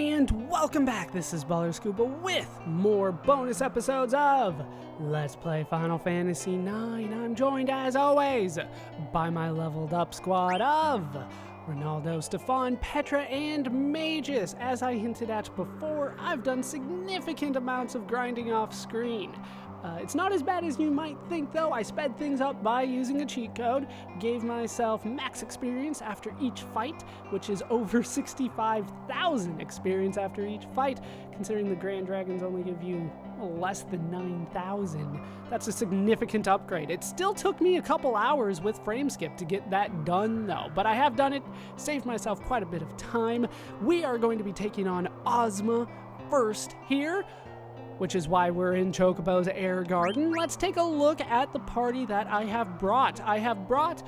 And welcome back, this is Baller Scuba with more bonus episodes of Let's Play Final Fantasy IX. I'm joined as always by my leveled up squad of Ronaldo, Stefan, Petra, and Magus. As I hinted at before, I've done significant amounts of grinding off screen. It's not as bad as you might think, though. I sped things up by using a cheat code, gave myself max experience after each fight, which is over 65,000 experience after each fight, considering the Grand Dragons only give you less than 9,000. That's a significant upgrade. It still took me a couple hours with Frameskip to get that done, though, but I have done it, saved myself quite a bit of time. We are going to be taking on Ozma first here, which is why we're in Chocobo's Air Garden. Let's take a look at the party that I have brought. I have brought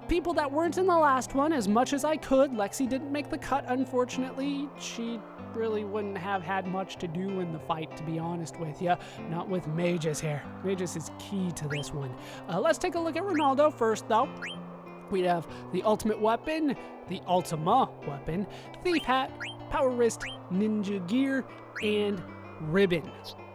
people that weren't in the last one as much as I could. Lexi didn't make the cut, unfortunately. She really wouldn't have had much to do in the fight, to be honest with you. Not with Magus here. Magus is key to this one. Let's take a look at Ronaldo first, though. We have the ultimate weapon, the Ultima weapon, thief hat, power wrist, ninja gear, and ribbon.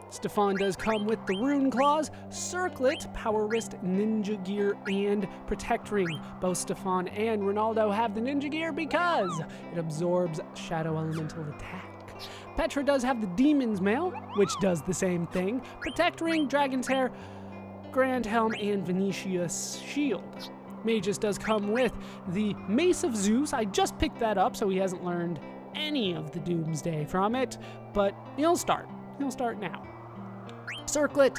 Stefan does come with the rune claws, circlet, power wrist, ninja gear, and protect ring. Both Stefan and Ronaldo have the ninja gear because it absorbs shadow elemental attack. Petra does have the demon's mail, which does the same thing. Protect ring, dragon's hair, grand helm, and Venetia's shield. Magus does come with the mace of Zeus. I just picked that up, so he hasn't learned any of the Doomsday from it, but he'll start now. Circlet,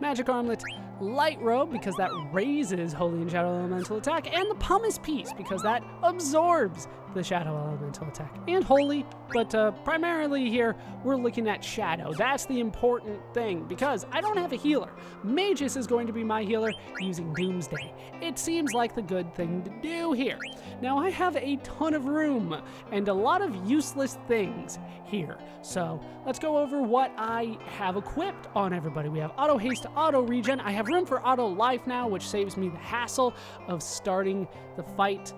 magic armlet, light robe because that raises holy and shadow elemental attack, and the pumice piece because that absorbs the shadow elemental attack, and holy, but primarily here we're looking at shadow. That's the important thing because I don't have a healer. Magus is going to be my healer using Doomsday. It seems like the good thing to do here. Now I have a ton of room and a lot of useless things here, so let's go over what I have equipped on everybody. We have auto haste, auto regen. I have room for auto life now, which saves me the hassle of starting the fight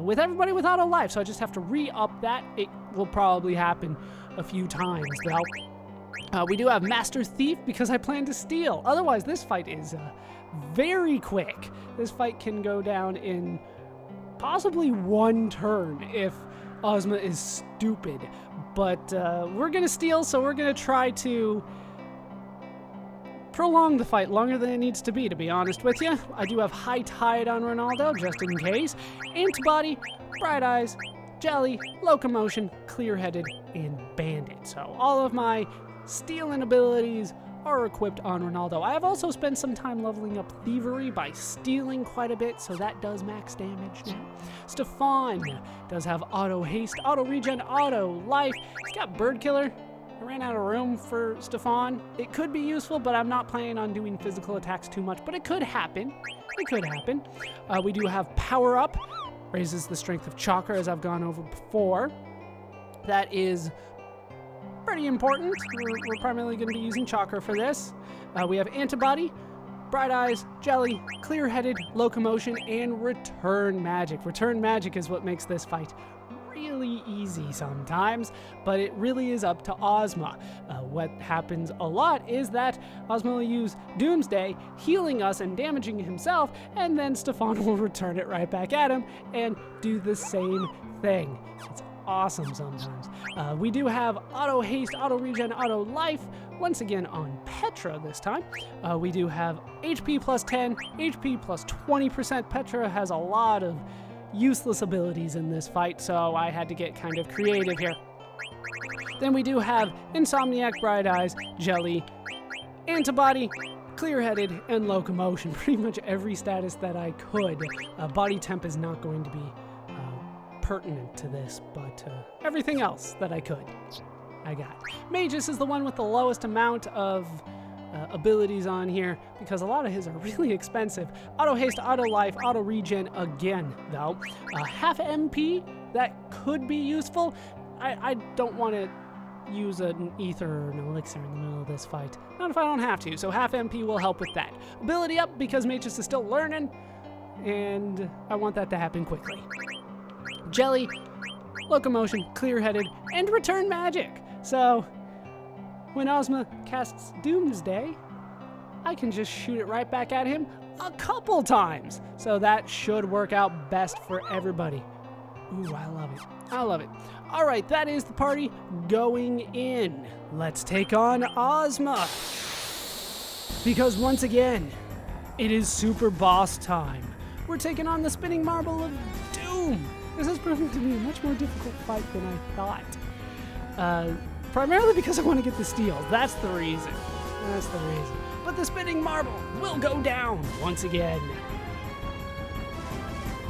with everybody with auto life, so I just have to re-up that. It will probably happen a few times, though. We do have Master Thief because I plan to steal. Otherwise, this fight is very quick. This fight can go down in possibly one turn if Ozma is stupid. But we're going to steal, so we're going to try to prolong the fight longer than it needs to be honest with you. I do have High Tide on Ronaldo, just in case. Antibody, Bright Eyes, Jelly, Locomotion, Clear-Headed, and Bandit. So all of my stealing abilities are equipped on Ronaldo. I have also spent some time leveling up Thievery by stealing quite a bit, so that does max damage now. Stefan does have Auto Haste, Auto Regen, Auto Life. He's got Bird Killer. I ran out of room for Stefan. It could be useful, but I'm not planning on doing physical attacks too much, but it could happen. It could happen. We do have Power Up, raises the strength of Chakra, as I've gone over before. That is pretty important. We're primarily going to be using Chakra for this. We have Antibody, Bright Eyes, Jelly, Clear-Headed, Locomotion, and Return Magic. Return Magic is what makes this fight really easy sometimes, but it really is up to Ozma. What happens a lot is that Ozma will use Doomsday, healing us and damaging himself, and then Stefan will return it right back at him and do the same thing. It's awesome sometimes. We do have Auto Haste, Auto Regen, Auto Life, once again on Petra this time. We do have HP plus 10, HP plus 20%. Petra has a lot of useless abilities in this fight, so I had to get kind of creative here. Then we do have Insomniac, Bright Eyes, Jelly, Antibody, Clear-Headed, and Locomotion. Pretty much every status that I could. Body Temp is not going to be pertinent to this, but everything else that I could, I got. Magus is the one with the lowest amount of abilities on here because a lot of his are really expensive. Auto Haste, Auto Life, Auto Regen again, though. Half MP, that could be useful. I don't want to use an ether or an elixir in the middle of this fight. Not if I don't have to, so half MP will help with that. Ability up because Magus is still learning, and I want that to happen quickly. Jelly, locomotion, clear-headed, and return magic. So when Ozma casts Doomsday, I can just shoot it right back at him a couple times. So that should work out best for everybody. Ooh, I love it. I love it. All right, that is the party going in. Let's take on Ozma. Because once again, it is super boss time. We're taking on the spinning marble of doom. This has proven to be a much more difficult fight than I thought. Primarily because I want to get the steals. That's the reason. That's the reason. But the spinning marble will go down once again.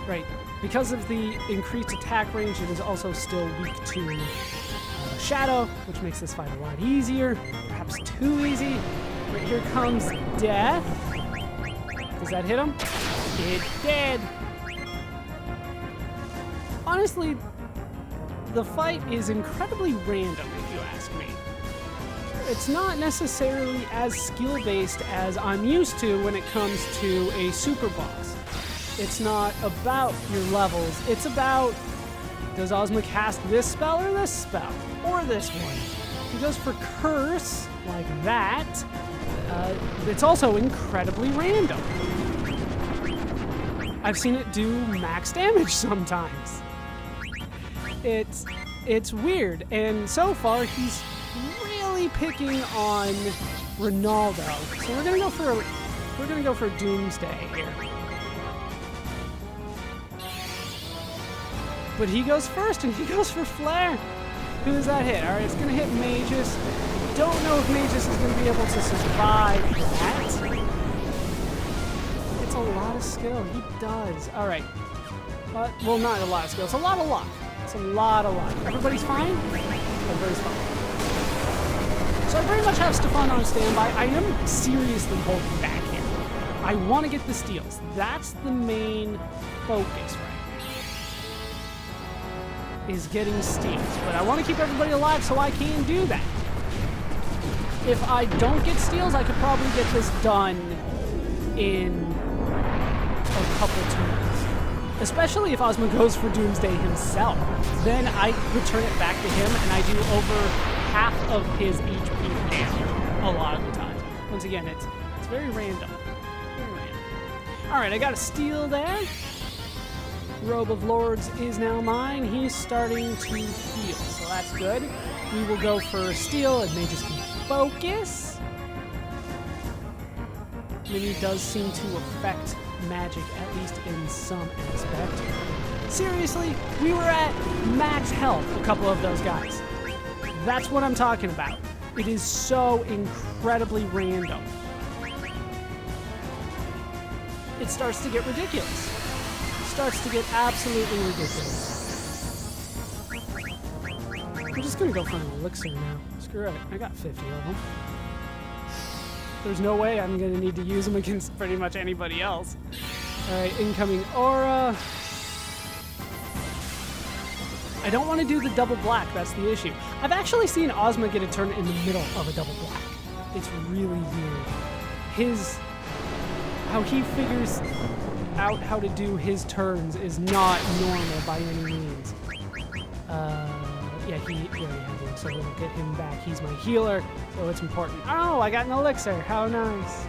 Right. Because of the increased attack range, it is also still weak to Shadow, which makes this fight a lot easier. Perhaps too easy. But here comes Death. Does that hit him? It did. Honestly, the fight is incredibly random, if you ask me. It's not necessarily as skill-based as I'm used to when it comes to a super boss. It's not about your levels. It's about, does Ozma cast this spell or this spell? Or this one? If he goes for Curse, like that, it's also incredibly random. I've seen it do max damage sometimes. It's weird, and so far he's really picking on Ronaldo. So we're gonna go for Doomsday here. But he goes first, and he goes for Flare. Who does that hit? All right, it's gonna hit Magus. Don't know if Magus is gonna be able to survive that. It's a lot of skill. He does. All right. Well, not a lot of skill. It's a lot of luck. It's a lot of luck. Everybody's fine? Everybody's fine. So I pretty much have Stefan on standby. I am seriously holding back here. I want to get the steals. That's the main focus right now. Is getting steals. But I want to keep everybody alive so I can do that. If I don't get steals, I could probably get this done in a couple turns. Especially if Ozma goes for Doomsday himself. Then I return it back to him and I do over half of his HP damage a lot of the time. Once again, it's very random. Very random. Alright, I got a steal there. Robe of Lords is now mine. He's starting to heal, so that's good. We will go for steal and Magus can focus. Mini does seem to affect magic, at least in some aspect. Seriously, we were at max health, a couple of those guys. That's what I'm talking about. It is so incredibly random. It starts to get ridiculous. It starts to get absolutely ridiculous. I'm just gonna go for an elixir now. Screw it, I got 50 of them. There's no way I'm gonna need to use them against pretty much anybody else. Alright, incoming aura. I don't want to do the double black, that's the issue. I've actually seen Ozma get a turn in the middle of a double black. It's really weird. How he figures out how to do his turns is not normal by any means. Yeah, he already has him, so we'll get him back. He's my healer, so it's important. Oh, I got an elixir. How nice.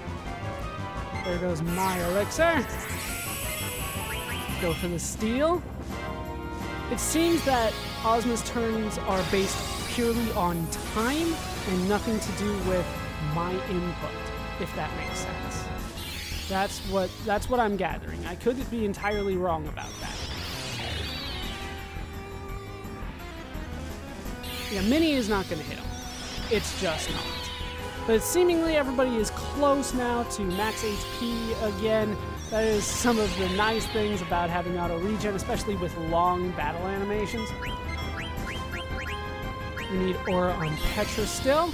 There goes my elixir. Go for the steal. It seems that Ozma's turns are based purely on time and nothing to do with my input, if that makes sense. That's what I'm gathering. I could be entirely wrong about that. Yeah, Mini is not going to hit him. It's just not. But seemingly everybody is close now to max HP again. That is some of the nice things about having auto regen, especially with long battle animations. We need aura on Petra still.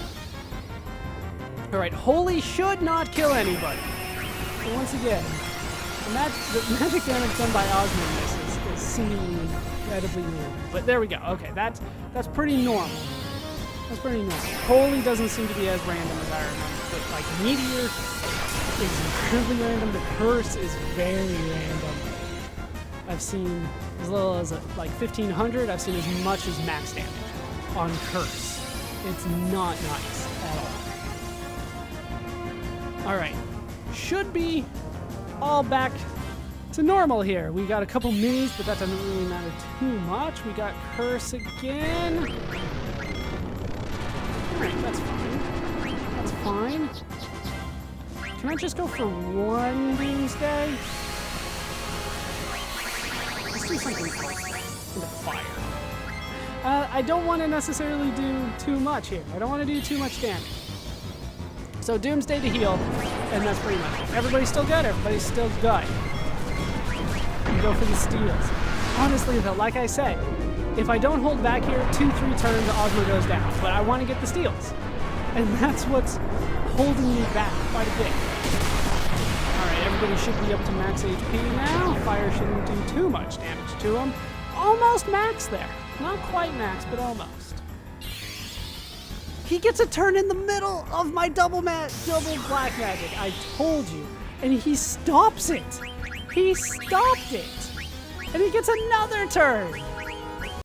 Alright, Holy should not kill anybody. And once again, the magic damage done by Ozma in this is seemingly incredibly normal. But there we go. Okay, that's pretty normal. That's pretty normal. Holy doesn't seem to be as random as I remember. But like Meteor is incredibly random. The Curse is very random. I've seen as little as like 1500. I've seen as much as max damage on Curse. It's not nice at all. All right, should be all back to normal here. We got a couple minis, but that doesn't really matter too much. We got Curse again. All right, that's fine. That's fine. Can I just go for one Doomsday? Let's do something else. Into fire. I don't want to necessarily do too much here. I don't want to do too much damage. So Doomsday to heal, and that's pretty much it. Everybody's still good. Everybody's still good. You go for the steals. Honestly, though, like I say, if I don't hold back here, 2-3 turns, Ozma goes down. But I want to get the steals. And that's what's holding me back quite a bit. Alright, everybody should be up to max HP now. Fire shouldn't do too much damage to him. Almost max there. Not quite max, but almost. He gets a turn in the middle of my double black magic. I told you. And he stops it. He stopped it. And he gets another turn.